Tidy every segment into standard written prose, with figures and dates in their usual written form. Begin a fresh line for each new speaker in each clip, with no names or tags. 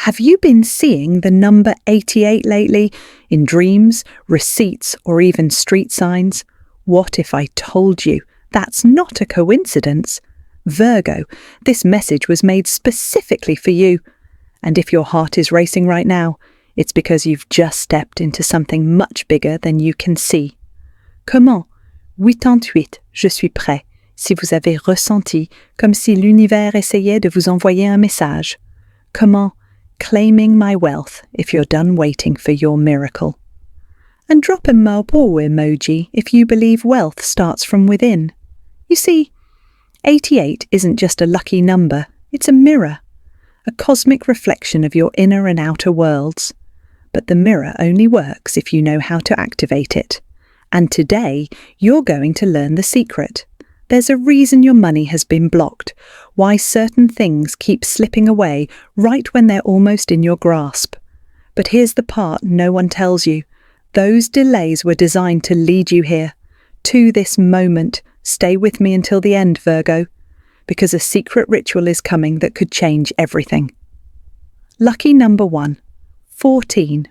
Have you been seeing the number 88 lately in dreams, receipts, or even street signs? What if I told you that's not a coincidence? Virgo, this message was made specifically for you. And if your heart is racing right now, it's because you've just stepped into something much bigger than you can see. Comment? 88, je suis prêt. Si vous avez ressenti comme si l'univers essayait de vous envoyer un message. Comment? Claiming my wealth if you're done waiting for your miracle. And drop a marble emoji if you believe wealth starts from within. You see, 88 isn't just a lucky number, it's a mirror, a cosmic reflection of your inner and outer worlds. But the mirror only works if you know how to activate it. And today, you're going to learn the secret. There's a reason your money has been blocked, why certain things keep slipping away right when they're almost in your grasp. But here's the part no one tells you. Those delays were designed to lead you here, to this moment. Stay with me until the end, Virgo, because a secret ritual is coming that could change everything. Lucky number 1, 14.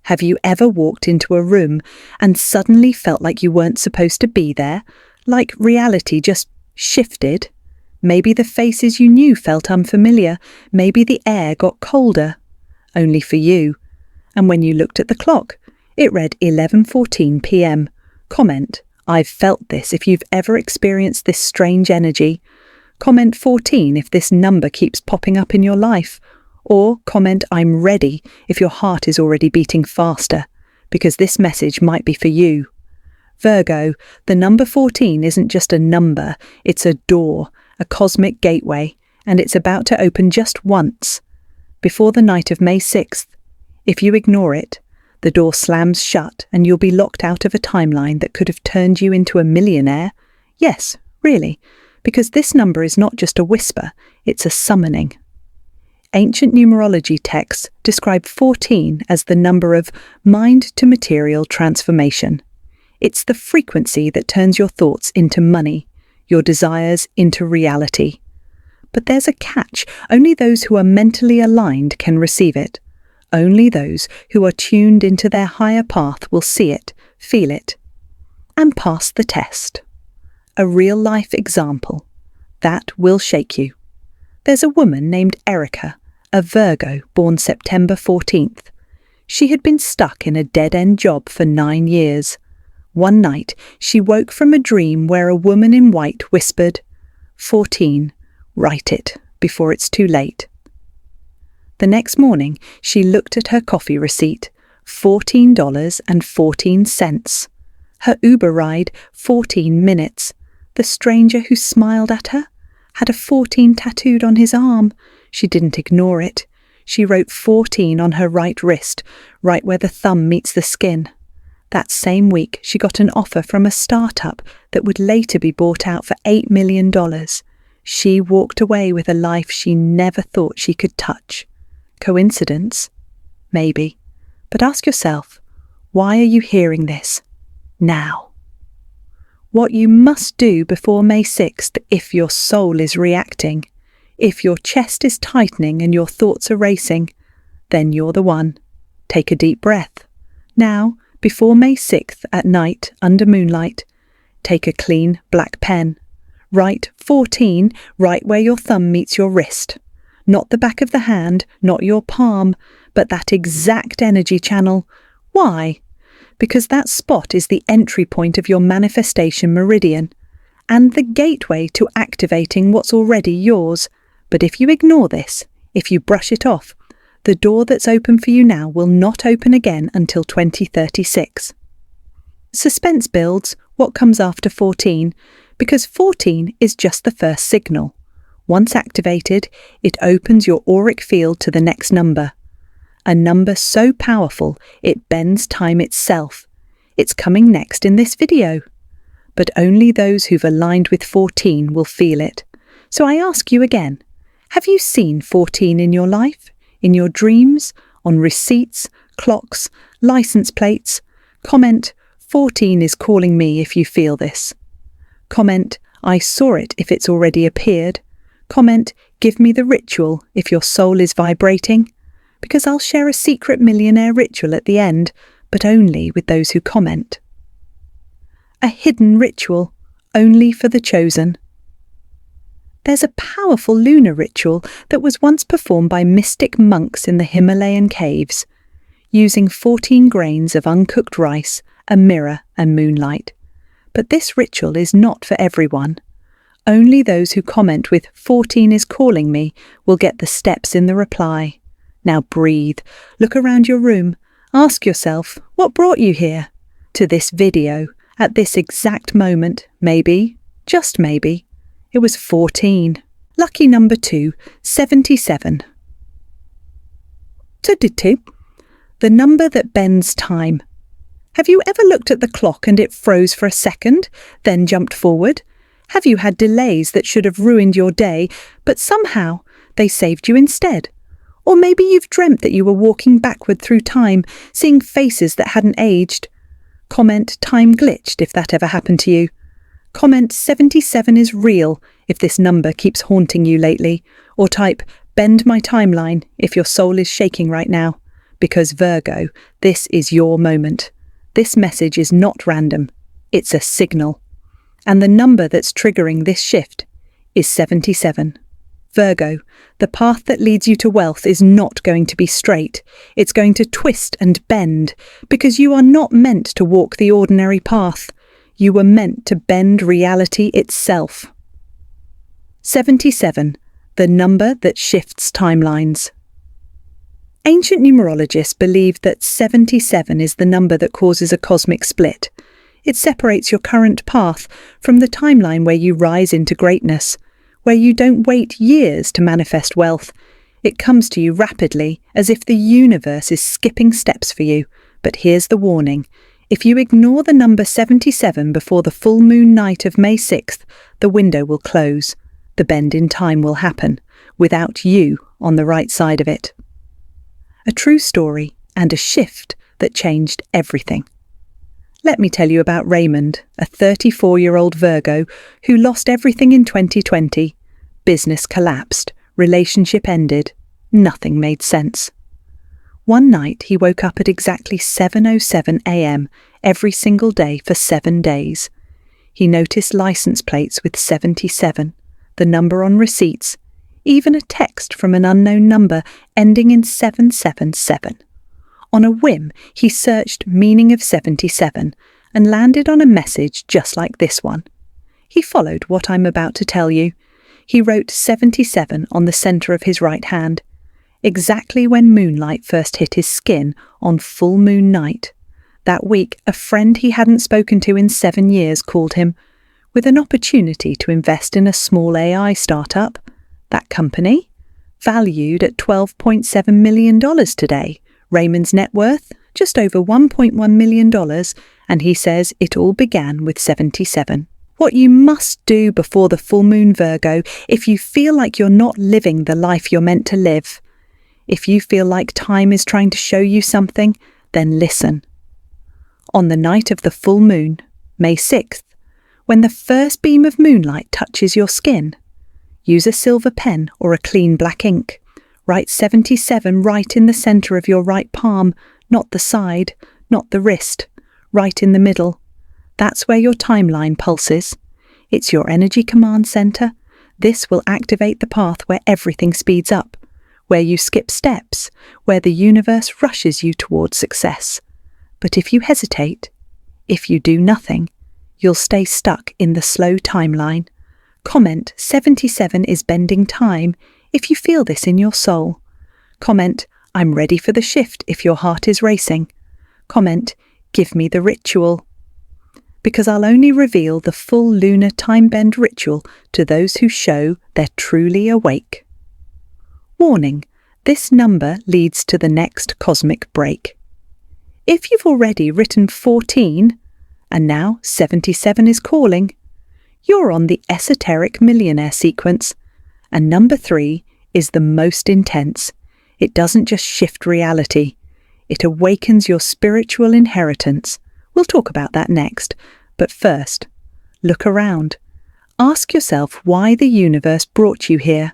Have you ever walked into a room and suddenly felt like you weren't supposed to be there? Like reality just shifted? Maybe the faces you knew felt unfamiliar. Maybe the air got colder. Only for you. And when you looked at the clock, it read 11:14 p.m. Comment, I've felt this if you've ever experienced this strange energy. Comment 14 if this number keeps popping up in your life. Or comment I'm ready if your heart is already beating faster, because this message might be for you. Virgo, the number 14 isn't just a number, it's a door, a cosmic gateway, and it's about to open just once, before the night of May 6th. If you ignore it, the door slams shut and you'll be locked out of a timeline that could have turned you into a millionaire. Yes, really, because this number is not just a whisper, it's a summoning. Ancient numerology texts describe 14 as the number of mind-to-material transformation. It's the frequency that turns your thoughts into money, your desires into reality. But there's a catch. Only those who are mentally aligned can receive it. Only those who are tuned into their higher path will see it, feel it, and pass the test. A real-life example. That will shake you. There's a woman named Erica, a Virgo born September 14th. She had been stuck in a dead-end job for 9 years. One night, she woke from a dream where a woman in white whispered, 14, write it before it's too late. The next morning, she looked at her coffee receipt, $14.14. Her Uber ride, 14 minutes. The stranger who smiled at her had a 14 tattooed on his arm. She didn't ignore it. She wrote 14 on her right wrist, right where the thumb meets the skin. That same week, she got an offer from a startup that would later be bought out for $8 million. She walked away with a life she never thought she could touch. Coincidence? Maybe. But ask yourself, why are you hearing this now? What you must do before May 6th if your soul is reacting, if your chest is tightening and your thoughts are racing, then you're the one. Take a deep breath. Now, before May 6th at night under moonlight, take a clean black pen. Write 14 right where your thumb meets your wrist. Not the back of the hand, not your palm, but that exact energy channel. Why? Because that spot is the entry point of your manifestation meridian and the gateway to activating what's already yours. But if you ignore this, if you brush it off, the door that's open for you now will not open again until 2036. Suspense builds what comes after 14, because 14 is just the first signal. Once activated, it opens your auric field to the next number. A number so powerful it bends time itself. It's coming next in this video. But only those who've aligned with 14 will feel it. So I ask you again, have you seen 14 in your life? In your dreams, on receipts, clocks, license plates? Comment, 14 is calling me if you feel this. Comment, I saw it if it's already appeared. Comment, give me the ritual if your soul is vibrating. because I'll share a secret millionaire ritual at the end, but only with those who comment. A hidden ritual, only for the chosen. There's a powerful lunar ritual that was once performed by mystic monks in the Himalayan caves, using 14 grains of uncooked rice, a mirror and moonlight. But this ritual is not for everyone. Only those who comment with 14 is calling me will get the steps in the reply. Now breathe, look around your room, ask yourself, what brought you here? To this video, at this exact moment, maybe, just maybe, it was 14. Lucky number 2, 77. 22. The number that bends time. Have you ever looked at the clock and it froze for a second, then jumped forward? Have you had delays that should have ruined your day, but somehow they saved you instead? Or maybe you've dreamt that you were walking backward through time, seeing faces that hadn't aged. Comment time glitched if that ever happened to you. Comment 77 is real if this number keeps haunting you lately, or type bend my timeline if your soul is shaking right now. Because Virgo, this is your moment. This message is not random, it's a signal. And the number that's triggering this shift is 77. Virgo, the path that leads you to wealth is not going to be straight. It's going to twist and bend, because you are not meant to walk the ordinary path. You were meant to bend reality itself. 77, the number that shifts timelines. Ancient numerologists believed that 77 is the number that causes a cosmic split. It separates your current path from the timeline where you rise into greatness, where you don't wait years to manifest wealth. It comes to you rapidly, as if the universe is skipping steps for you. But here's the warning. If you ignore the number 77 before the full moon night of May 6th, the window will close. The bend in time will happen, without you on the right side of it. A true story and a shift that changed everything. Let me tell you about Raymond, a 34-year-old Virgo who lost everything in 2020. Business collapsed, relationship ended, nothing made sense. One night he woke up at exactly 7:07 a.m. every single day for 7 days. He noticed license plates with 77, the number on receipts, even a text from an unknown number ending in 777. On a whim, he searched meaning of 77 and landed on a message just like this one. He followed what I'm about to tell you. He wrote 77 on the centre of his right hand, exactly when moonlight first hit his skin on full moon night. That week, a friend he hadn't spoken to in 7 years called him, with an opportunity to invest in a small AI startup. That company, valued at $12.7 million today. Raymond's net worth, just over $1.1 million, and he says it all began with 77. What you must do before the full moon, Virgo, if you feel like you're not living the life you're meant to live. If you feel like time is trying to show you something, then listen. On the night of the full moon, May 6th, when the first beam of moonlight touches your skin, use a silver pen or a clean black ink. Write 77 right in the centre of your right palm, not the side, not the wrist, right in the middle. That's where your timeline pulses. It's your energy command centre. This will activate the path where everything speeds up, where you skip steps, where the universe rushes you towards success. But if you hesitate, if you do nothing, you'll stay stuck in the slow timeline. Comment 77 is bending time if you feel this in your soul. Comment I'm ready for the shift if your heart is racing. Comment give me the ritual. Because I'll only reveal the full lunar time bend ritual to those who show they're truly awake. Warning, this number leads to the next cosmic break. If you've already written 14, and now 77 is calling, you're on the esoteric millionaire sequence, and number 3 is the most intense. It doesn't just shift reality, it awakens your spiritual inheritance. We'll talk about that next, but first, look around. Ask yourself why the universe brought you here.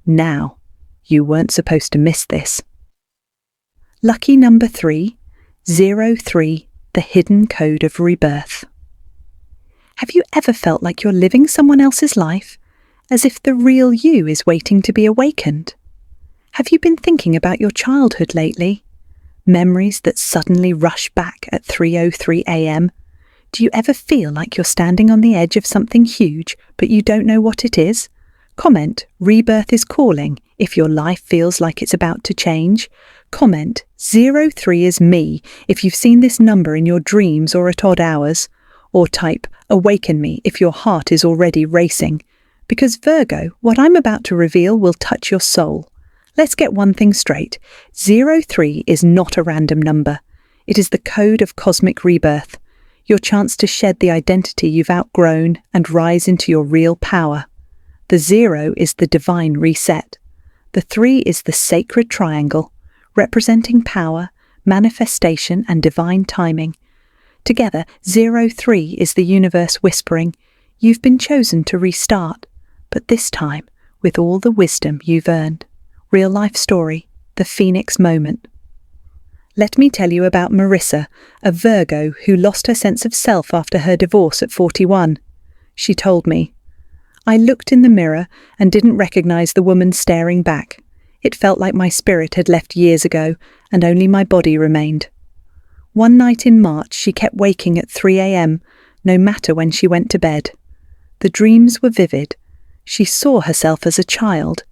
Now, you weren't supposed to miss this. Lucky number 3, 03, the hidden code of rebirth. Have you ever felt like you're living someone else's life, as if the real you is waiting to be awakened? Have you been thinking about your childhood lately? Memories that suddenly rush back at 3:03 a.m.? Do you ever feel like you're standing on the edge of something huge, but you don't know what it is? Comment, rebirth is calling, if your life feels like it's about to change. Comment, 03 is me, if you've seen this number in your dreams or at odd hours. Or type, awaken me, if your heart is already racing. Because Virgo, what I'm about to reveal will touch your soul. Let's get one thing straight. 03 is not a random number. It is the code of cosmic rebirth, your chance to shed the identity you've outgrown and rise into your real power. The 0 is the divine reset. The 3 is the sacred triangle, representing power, manifestation, and divine timing. Together, 03 is the universe whispering, you've been chosen to restart, but this time with all the wisdom you've earned. Real life story, the Phoenix moment. Let me tell you about Marissa, a Virgo who lost her sense of self after her divorce at 41. She told me, I looked in the mirror and didn't recognize the woman staring back. It felt like my spirit had left years ago and only my body remained. One night in March, she kept waking at 3 a.m., no matter when she went to bed. The dreams were vivid. She saw herself as a child,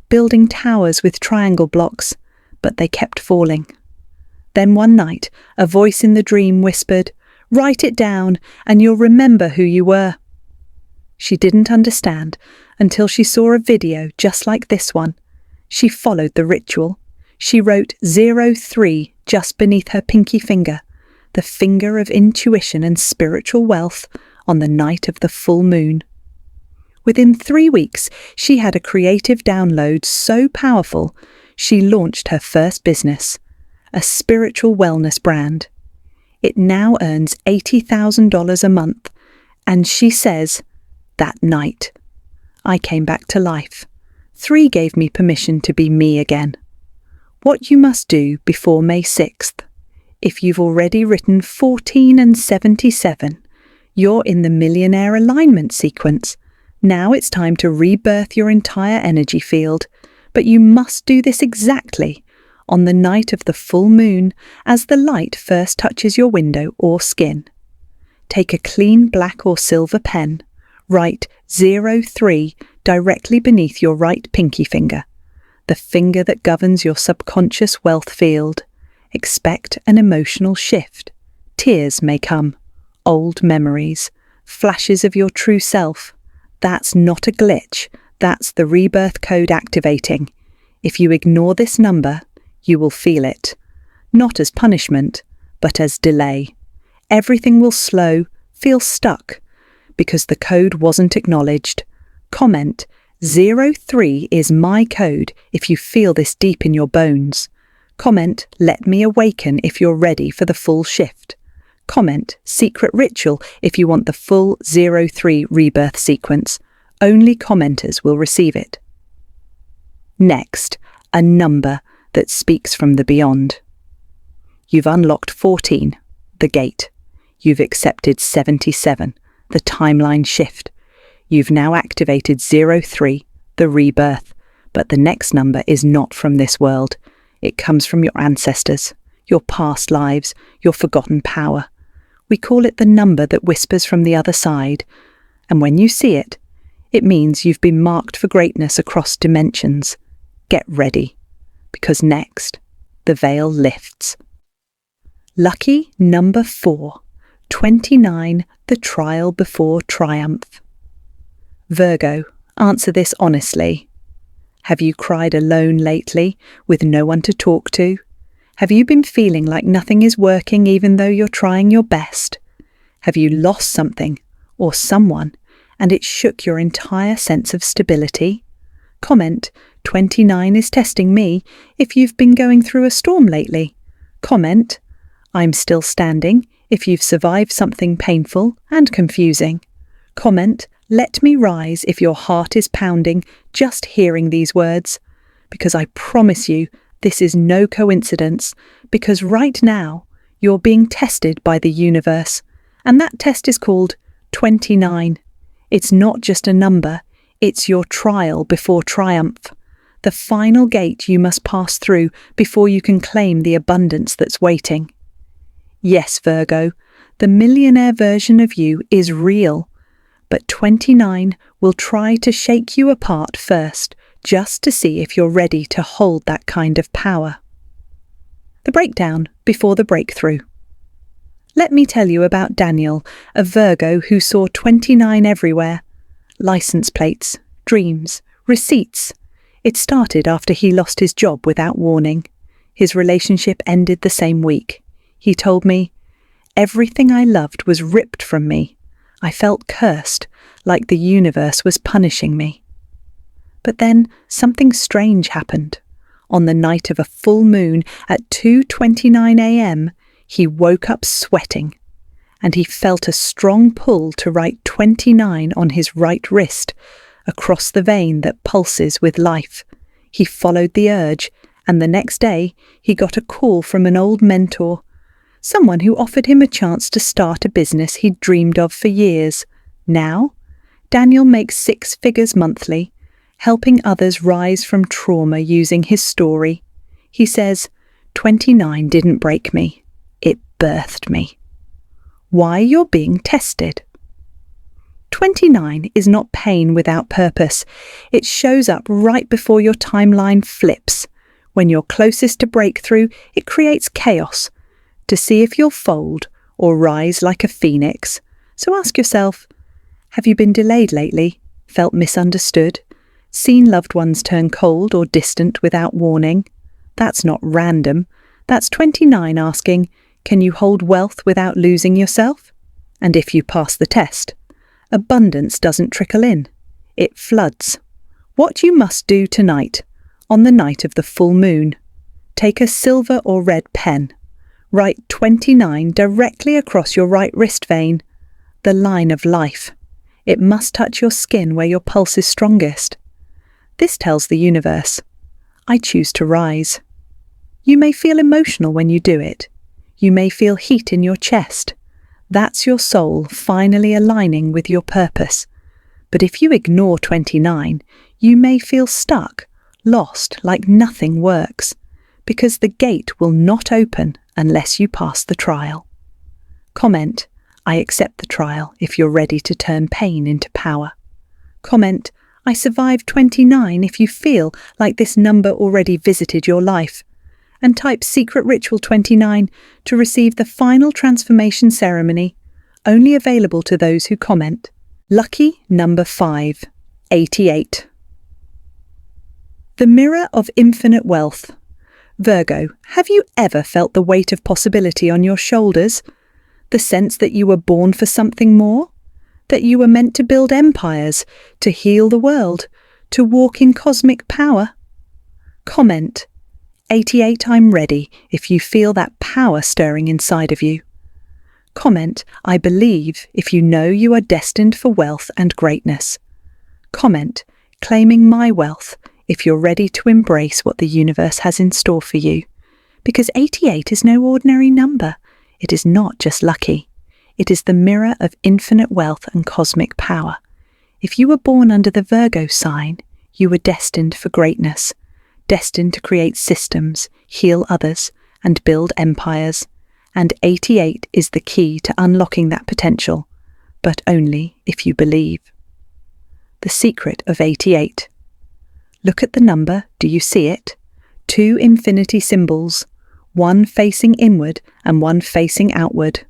building towers with triangle blocks, but they kept falling. Then one night, a voice in the dream whispered, write it down and you'll remember who you were. She didn't understand until she saw a video just like this one. She followed the ritual. She wrote 03 just beneath her pinky finger, the finger of intuition and spiritual wealth, on the night of the full moon. Within 3 weeks, she had a creative download so powerful, she launched her first business, a spiritual wellness brand. It now earns $80,000 a month, and she says, that night, I came back to life. 3 gave me permission to be me again. What you must do before May 6th. If you've already written 14 and 77, you're in the Millionaire alignment sequence. Now it's time to rebirth your entire energy field, but you must do this exactly on the night of the full moon as the light first touches your window or skin. Take a clean black or silver pen, write 03 directly beneath your right pinky finger, the finger that governs your subconscious wealth field. Expect an emotional shift. Tears may come, old memories, flashes of your true self. That's not a glitch, that's the rebirth code activating. If you ignore this number, you will feel it. Not as punishment, but as delay. Everything will slow, feel stuck, because the code wasn't acknowledged. Comment, 03 is my code if you feel this deep in your bones. Comment, let me awaken if you're ready for the full shift. Comment, secret ritual if you want the full 03 rebirth sequence. Only commenters will receive it. Next, a number that speaks from the beyond. You've unlocked 14, the gate. You've accepted 77, the timeline shift. You've now activated 03, the rebirth. But the next number is not from this world. It comes from your ancestors, your past lives, your forgotten power. We call it the number that whispers from the other side. And when you see it, it means you've been marked for greatness across dimensions. Get ready, because next, the veil lifts. Lucky number 4, 29, the trial before triumph. Virgo, answer this honestly. Have you cried alone lately, with no one to talk to? Have you been feeling like nothing is working even though you're trying your best? Have you lost something, or someone, and it shook your entire sense of stability? Comment, 29 is testing me if you've been going through a storm lately. Comment, I'm still standing if you've survived something painful and confusing. Comment, let me rise if your heart is pounding just hearing these words, because I promise you This is no coincidence, because right now you're being tested by the universe, and that test is called 29. It's not just a number, it's your trial before triumph. The final gate you must pass through before you can claim the abundance that's waiting. Yes, Virgo, the millionaire version of you is real, but 29 will try to shake you apart first, just to see if you're ready to hold that kind of power. The breakdown before the breakthrough. Let me tell you about Daniel, a Virgo who saw 29 everywhere. License plates, dreams, receipts. It started after he lost his job without warning. His relationship ended the same week. He told me, "Everything I loved was ripped from me. I felt cursed, like the universe was punishing me." But then something strange happened. On the night of a full moon at 2:29 a.m., he woke up sweating, and he felt a strong pull to write 29 on his right wrist, across the vein that pulses with life. He followed the urge, and the next day he got a call from an old mentor, someone who offered him a chance to start a business he'd dreamed of for years. Now, Daniel makes 6 figures monthly, helping others rise from trauma using his story. He says, 29 didn't break me, it birthed me. Why you're being tested. 29 is not pain without purpose. It shows up right before your timeline flips. When you're closest to breakthrough, it creates chaos, to see if you'll fold or rise like a phoenix. So ask yourself, have you been delayed lately, felt misunderstood, seen loved ones turn cold or distant without warning? That's not random. That's 29 asking, can you hold wealth without losing yourself? And if you pass the test, abundance doesn't trickle in, it floods. What you must do tonight, on the night of the full moon, take a silver or red pen. Write 29 directly across your right wrist vein, the line of life. It must touch your skin where your pulse is strongest. This tells the universe, I choose to rise. You may feel emotional when you do it. You may feel heat in your chest. That's your soul finally aligning with your purpose. But if you ignore 29, you may feel stuck, lost, like nothing works, because the gate will not open unless you pass the trial. Comment, I accept the trial if you're ready to turn pain into power. Comment, I survived 29 if you feel like this number already visited your life. And type Secret Ritual 29 to receive the final transformation ceremony, only available to those who comment. Lucky number 5, 88. The mirror of infinite wealth. Virgo, have you ever felt the weight of possibility on your shoulders? The sense that you were born for something more? That you were meant to build empires, to heal the world, to walk in cosmic power? Comment, 88 I'm ready if you feel that power stirring inside of you. Comment, I believe if you know you are destined for wealth and greatness. Comment, claiming my wealth if you're ready to embrace what the universe has in store for you. Because 88 is no ordinary number. It is not just lucky. It is the mirror of infinite wealth and cosmic power. If you were born under the Virgo sign, you were destined for greatness, destined to create systems, heal others, and build empires. And 88 is the key to unlocking that potential, but only if you believe. The secret of 88. Look at the number, do you see it? 2 infinity symbols, one facing inward and one facing outward.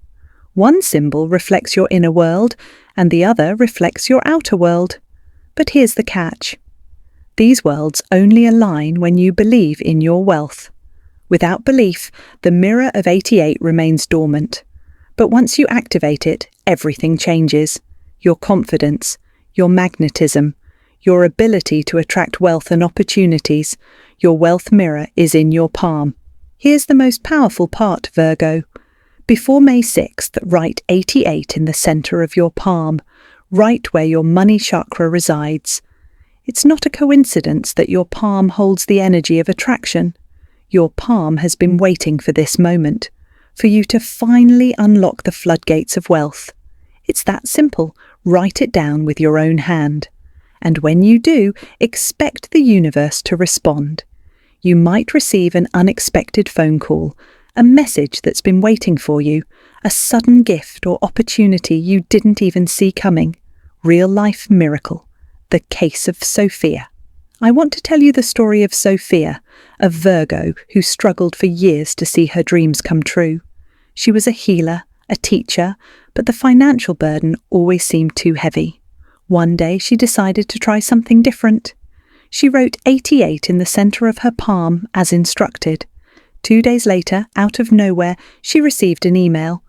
One symbol reflects your inner world and the other reflects your outer world. But here's the catch. These worlds only align when you believe in your wealth. Without belief, the mirror of 88 remains dormant. But once you activate it, everything changes. Your confidence, your magnetism, your ability to attract wealth and opportunities. Your wealth mirror is in your palm. Here's the most powerful part, Virgo. Before May 6th, write 88 in the center of your palm, right where your money chakra resides. It's not a coincidence that your palm holds the energy of attraction. Your palm has been waiting for this moment, for you to finally unlock the floodgates of wealth. It's that simple. Write it down with your own hand. And when you do, expect the universe to respond. You might receive an unexpected phone call, a message that's been waiting for you, a sudden gift or opportunity you didn't even see coming. Real-life miracle. The case of Sophia. I want to tell you the story of Sophia, a Virgo who struggled for years to see her dreams come true. She was a healer, a teacher, but the financial burden always seemed too heavy. One day she decided to try something different. She wrote 88 in the center of her palm as instructed. 2 days later, out of nowhere, she received an email.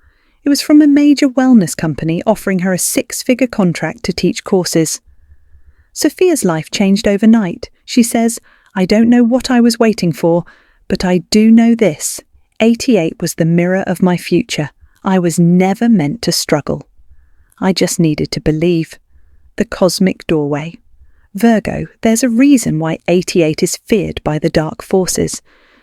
It was from a major wellness company offering her a 6-figure contract to teach courses. Sophia's life changed overnight. She says, "I don't know what I was waiting for, but I do know this. 88 was the mirror of my future. I was never meant to struggle. I just needed to believe." The cosmic doorway. Virgo, there's a reason why 88 is feared by the dark forces.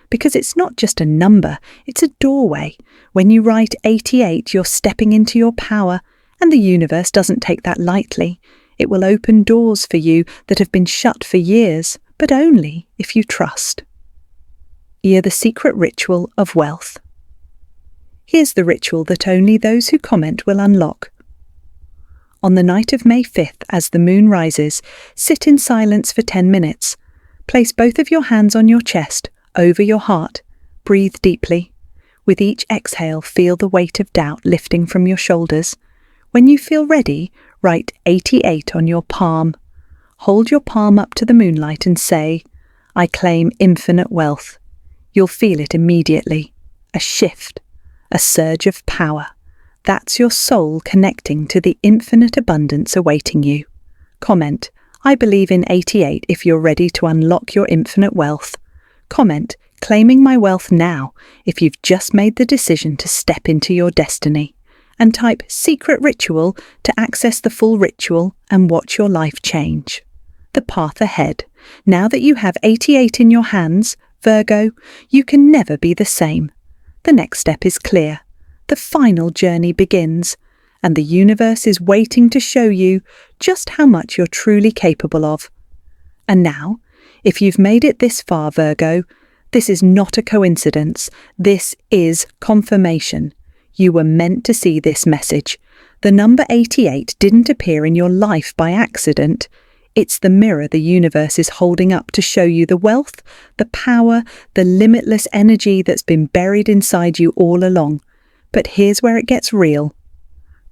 Because it's not just a number, it's a doorway. When you write 88, you're stepping into your power, and the universe doesn't take that lightly. It will open doors for you that have been shut for years, but only if you trust. Hear the secret ritual of wealth. Here's the ritual that only those who comment will unlock. On the night of May 5th, as the moon rises, sit in silence for 10 minutes. Place both of your hands on your chest, over your heart. Breathe deeply. With each exhale, feel the weight of doubt lifting from your shoulders. When you feel ready, write 88 on your palm. Hold your palm up to the moonlight and say, "I claim infinite wealth." You'll feel it immediately. A shift, a surge of power. That's your soul connecting to the infinite abundance awaiting you. Comment, "I believe in 88" if you're ready to unlock your infinite wealth. Comment, "Claiming my wealth now" if you've just made the decision to step into your destiny. And type "secret ritual" to access the full ritual and watch your life change. The path ahead. Now that you have 88 in your hands, Virgo, you can never be the same. The next step is clear. The final journey begins, and the universe is waiting to show you just how much you're truly capable of. And now, if you've made it this far, Virgo, this is not a coincidence. This is confirmation. You were meant to see this message. The number 88 didn't appear in your life by accident. It's the mirror the universe is holding up to show you the wealth, the power, the limitless energy that's been buried inside you all along. But here's where it gets real.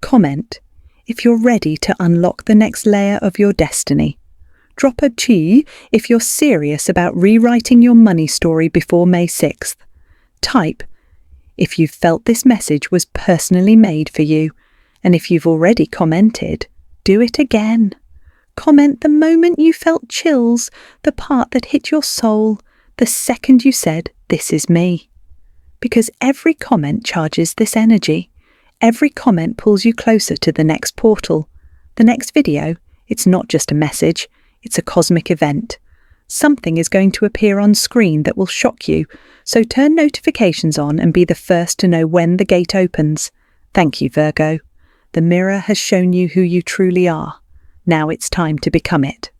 Comment if you're ready to unlock the next layer of your destiny. Drop a 2 if you're serious about rewriting your money story before May 6th. Type if you felt this message was personally made for you. And if you've already commented, do it again. Comment the moment you felt chills, the part that hit your soul, the second you said, "This is me." Because every comment charges this energy. Every comment pulls you closer to the next portal. The next video, it's not just a message, it's a cosmic event. Something is going to appear on screen that will shock you, so turn notifications on and be the first to know when the gate opens. Thank you, Virgo. The mirror has shown you who you truly are. Now it's time to become it.